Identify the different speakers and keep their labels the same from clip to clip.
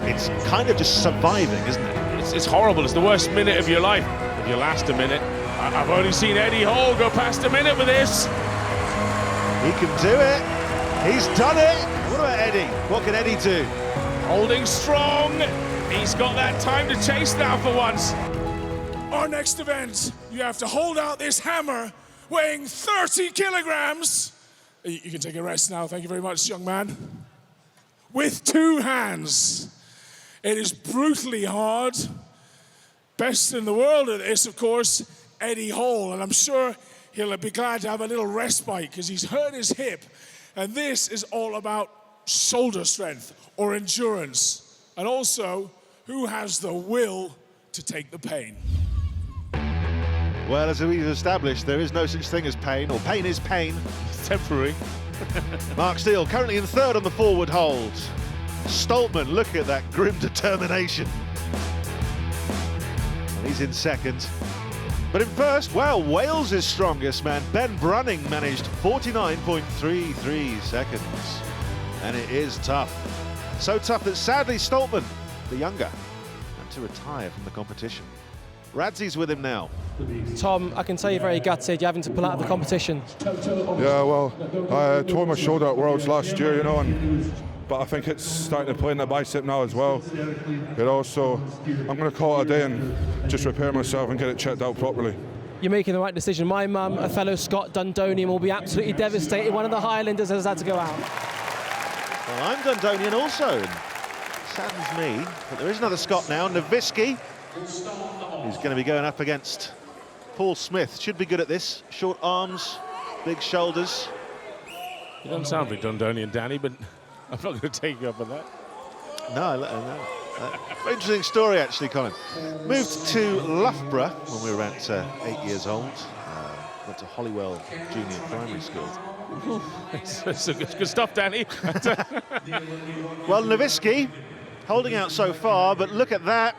Speaker 1: It's kind of just surviving, isn't it?
Speaker 2: It's horrible. It's the worst minute of your life. If you last a minute. I've only seen Eddie Hall go past a minute with this.
Speaker 1: He can do it. He's done it. What about Eddie? What can Eddie do?
Speaker 2: Holding strong. He's got that time to chase now for once.
Speaker 3: Our next event, you have to hold out this hammer weighing 30 kilograms. You can take a rest now. Thank you very much, young man. With two hands. It is brutally hard. Best in the world at this, of course, Eddie Hall. And I'm sure he'll be glad to have a little respite because he's hurt his hip. And this is all about shoulder strength or endurance. And also, who has the will to take the pain?
Speaker 1: Well, as we've established, there is no such thing as pain, or pain is pain.
Speaker 2: It's temporary.
Speaker 1: Mark Steele currently in third on the forward hold. Stoltman, look at that grim determination. And he's in second. But in first, well, Wales' strongest man, Ben Brunning, managed 49.33 seconds. And it is tough. So tough that sadly Stoltman, the younger, had to retire from the competition. Radzy's with him now.
Speaker 4: Tom, I can tell you're very gutted you're having to pull out of the competition.
Speaker 5: Yeah, well, I tore my shoulder at Worlds last year, you know, but I think it's starting to play in the bicep now as well, you know, so I'm going to call it a day and just repair myself and get it checked out properly.
Speaker 4: You're making the right decision. My mum, a fellow Scot Dundonian, will be absolutely devastated. One of the Highlanders has had to go out.
Speaker 1: Well, I'm Dundonian also, and it saddens me, but there is another Scot now, Nowitzki, who's going to be going up against Paul Smith. Should be good at this. Short arms, big shoulders.
Speaker 2: You don't sound like Dundonian, Danny, but I'm not going to take you up on that.
Speaker 1: No. Very interesting story, actually, Colin. Moved to Loughborough when we were about 8 years old. Went to Holywell Junior Primary School.
Speaker 2: It's good stuff, Danny.
Speaker 1: Well, Nowitzki holding out so far, but look at that.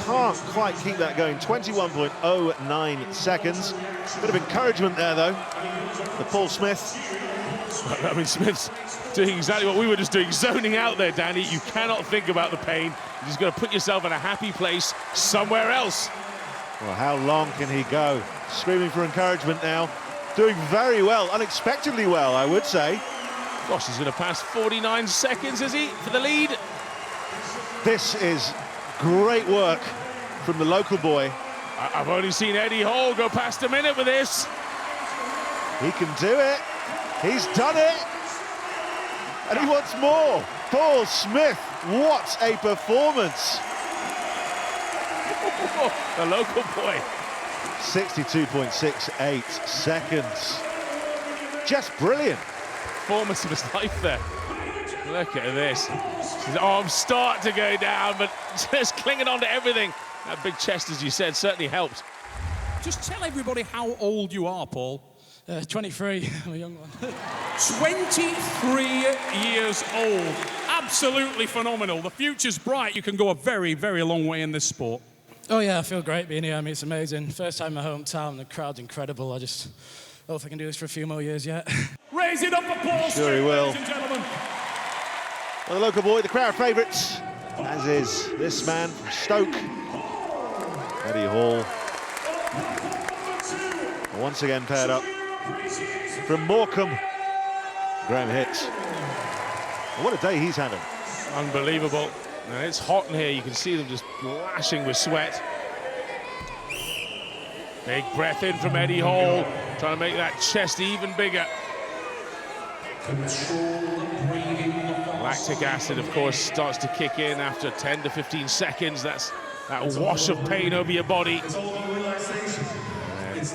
Speaker 1: Can't quite keep that going. 21.09 seconds. Bit of encouragement there, though, for Paul Smith.
Speaker 2: I mean, Smith's doing exactly what we were just doing, zoning out there, Danny. You cannot think about the pain. You're just going to put yourself in a happy place somewhere else.
Speaker 1: Well, how long can he go? Screaming for encouragement now. Doing very well, unexpectedly well, I would say.
Speaker 2: Gosh, he's going to pass 49 seconds, is he, for the lead?
Speaker 1: This is great work from the local boy.
Speaker 2: I've only seen Eddie Hall go past a minute with this.
Speaker 1: He can do it. He's done it. And he wants more. Paul Smith, what a performance.
Speaker 2: The local boy.
Speaker 1: 62.68 seconds. Just brilliant.
Speaker 2: Performance of his life there. Look at this. His arms start to go down, but just clinging on to everything. That big chest, as you said, certainly helped.
Speaker 6: Just tell everybody how old you are, Paul.
Speaker 4: 23, I'm a young one.
Speaker 6: 23 years old. Absolutely phenomenal. The future's bright. You can go a very, very long way in this sport.
Speaker 4: Oh yeah, I feel great being here. I mean, it's amazing. First time in my hometown, the crowd's incredible. I just hope I can do this for a few more years yet.
Speaker 6: Raise it up for Paul Smith,
Speaker 1: Sure he will.
Speaker 6: ladies and gentlemen.
Speaker 1: Well, the local boy, the crowd favourites, as is this man from Stoke, Eddie Hall. Once again paired up from Morecambe, Graham Hicks. And what a day he's having.
Speaker 2: Unbelievable. And it's hot in here. You can see them just lashing with sweat. Big breath in from Eddie Hall, trying to make that chest even bigger. Lactic acid, of course, starts to kick in after 10 to 15 seconds. That's that wash of pain over your body. And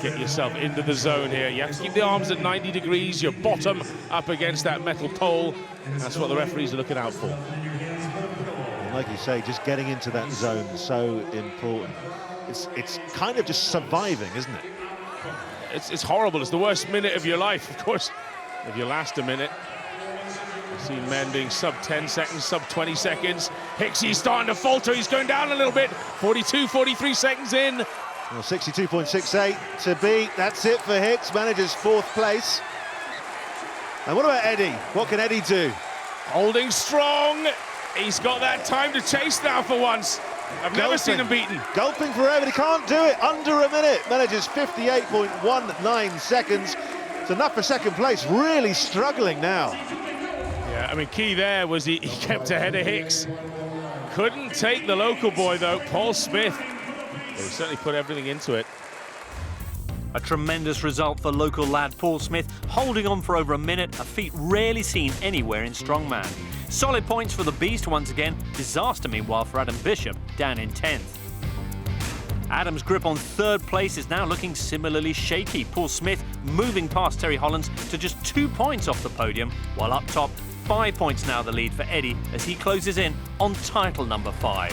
Speaker 2: get yourself into the zone here. You have to keep the arms at 90 degrees, your bottom up against that metal pole. That's what the referees are looking out for.
Speaker 1: And like you say, just getting into that zone is so important. It's kind of just surviving, isn't it?
Speaker 2: It's horrible. It's the worst minute of your life, of course, if you last a minute. I've seen men being sub 10 seconds, sub 20 seconds. Hicksy's starting to falter. He's going down a little bit. 42, 43 seconds in.
Speaker 1: Well, 62.68 to beat. That's it for Hicks. Manages fourth place. And what about Eddie? What can Eddie do?
Speaker 2: Holding strong. He's got that time to chase now for once. I've never seen him beaten.
Speaker 1: Gulping forever, he can't do it. Under a minute, manages 58.19 seconds. It's enough for second place, really struggling now.
Speaker 2: Yeah, I mean, key there was he kept ahead of Hicks. Couldn't take the local boy, though, Paul Smith. But he certainly put everything into it.
Speaker 7: A tremendous result for local lad Paul Smith, holding on for over a minute, a feat rarely seen anywhere in Strongman. Solid points for the Beast once again. Disaster, meanwhile, for Adam Bishop, down in 10th. Adam's grip on third place is now looking similarly shaky. Paul Smith moving past Terry Hollands to just 2 points off the podium, while up top, 5 points now the lead for Eddie as he closes in on title number 5.